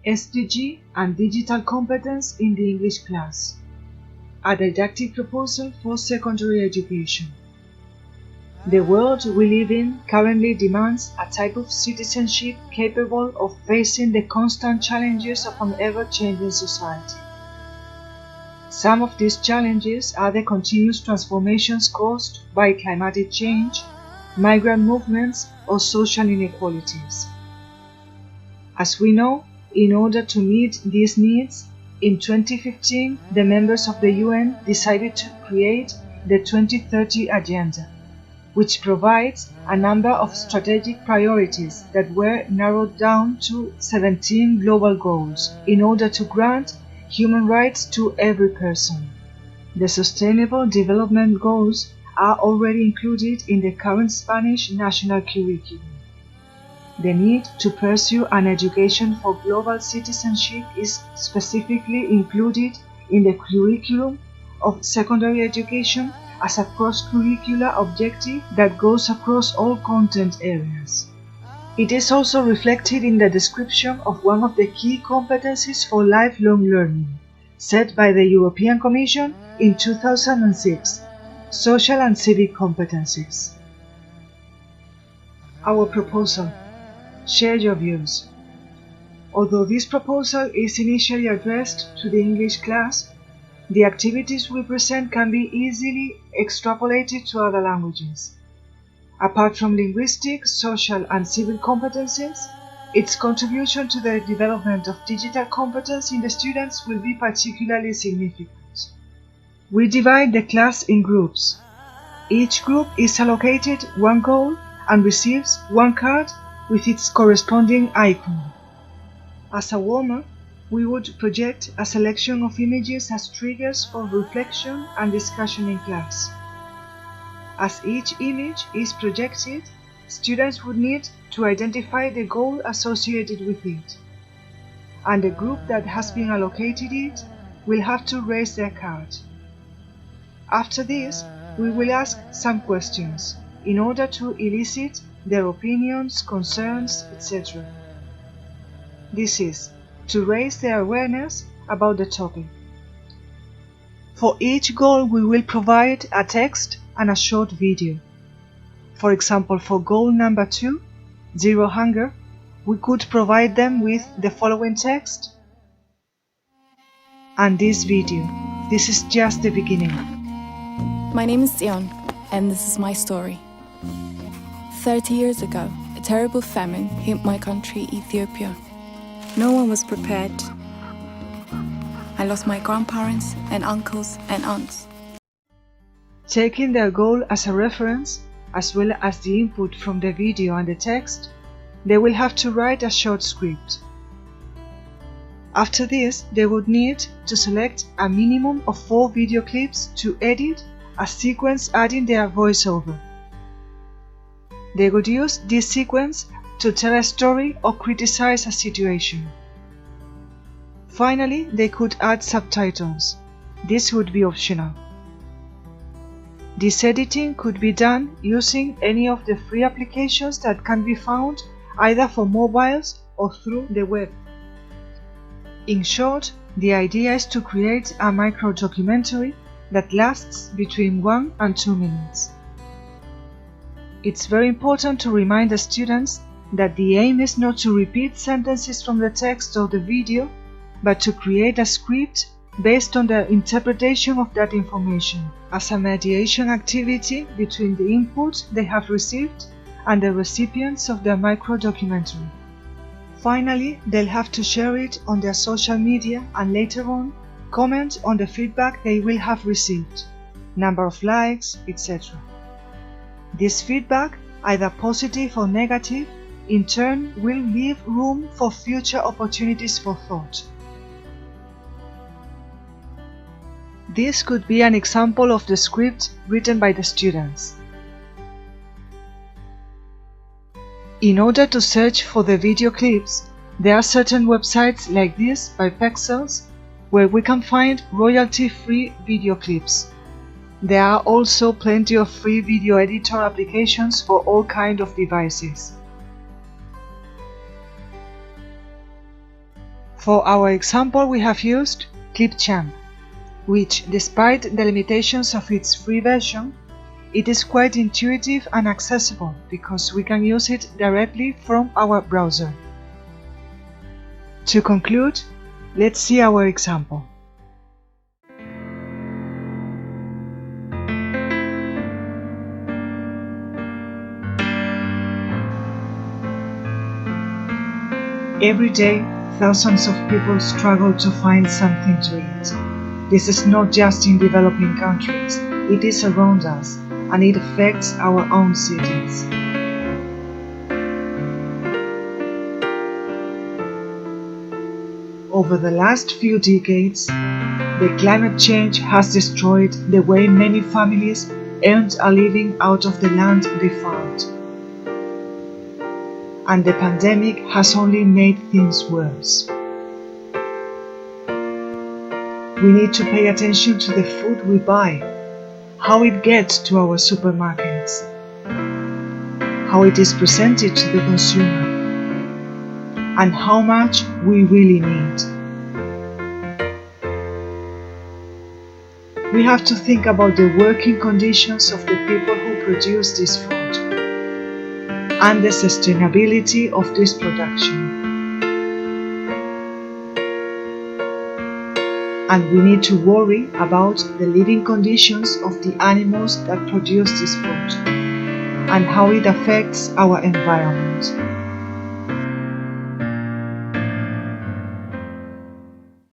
SDG and digital competence in the English class. A didactic proposal for secondary education. The world we live in currently demands a type of citizenship capable of facing the constant challenges of an ever-changing society. Some of these challenges are the continuous transformations caused by climatic change, migrant movements, or social inequalities. As we know, in order to meet these needs, in 2015, the members of the UN decided to create the 2030 Agenda, which provides a number of strategic priorities that were narrowed down to 17 global goals in order to grant human rights to every person. The Sustainable Development Goals are already included in the current Spanish national curriculum. The need to pursue an education for global citizenship is specifically included in the curriculum of secondary education as a cross-curricular objective that goes across all content areas. It is also reflected in the description of one of the key competencies for lifelong learning, set by the European Commission in 2006, social and civic competencies. Our proposal. Share your views. Although this proposal is initially addressed to the English class, the activities we present can be easily extrapolated to other languages. Apart from linguistic, social, and civil competencies, its contribution to the development of digital competence in the students will be particularly significant. We divide the class in groups. Each group is allocated one goal and receives one card with its corresponding icon. As a warm-up, we would project a selection of images as triggers for reflection and discussion in class. As each image is projected, students would need to identify the goal associated with it, and the group that has been allocated it will have to raise their card. After this, we will ask some questions in order to elicit their opinions, concerns, etc. This is to raise their awareness about the topic. For each goal, we will provide a text and a short video. For example, for goal number 2, Zero Hunger, we could provide them with the following text and this video. This is just the beginning. My name is Sion, and this is my story. 30 years ago, a terrible famine hit my country, Ethiopia. No one was prepared. I lost my grandparents and uncles and aunts. Taking their goal as a reference, as well as the input from the video and the text, they will have to write a short script. After this, they would need to select a minimum of 4 video clips to edit a sequence adding their voiceover. They would use this sequence to tell a story or criticize a situation. Finally, they could add subtitles. This would be optional. This editing could be done using any of the free applications that can be found either for mobiles or through the web. In short, the idea is to create a micro-documentary that lasts between 1 and 2 minutes. It's very important to remind the students that the aim is not to repeat sentences from the text or the video, but to create a script based on the interpretation of that information as a mediation activity between the input they have received and the recipients of the micro-documentary. Finally, they'll have to share it on their social media and later on comment on the feedback they will have received, number of likes, etc. This feedback, either positive or negative, in turn will leave room for future opportunities for thought. This could be an example of the script written by the students. In order to search for the video clips, there are certain websites like this by Pexels where we can find royalty-free video clips. There are also plenty of free video editor applications for all kinds of devices. For our example, we have used Clipchamp, which, despite the limitations of its free version, it is quite intuitive and accessible because we can use it directly from our browser. To conclude, let's see our example. Every day, thousands of people struggle to find something to eat. This is not just in developing countries, it is around us, and it affects our own cities. Over the last few decades, the climate change has destroyed the way many families earned a living out of the land they farmed. And the pandemic has only made things worse. We need to pay attention to the food we buy, how it gets to our supermarkets, how it is presented to the consumer, and how much we really need. We have to think about the working conditions of the people who produce this food and the sustainability of this production. And we need to worry about the living conditions of the animals that produce this food and how it affects our environment.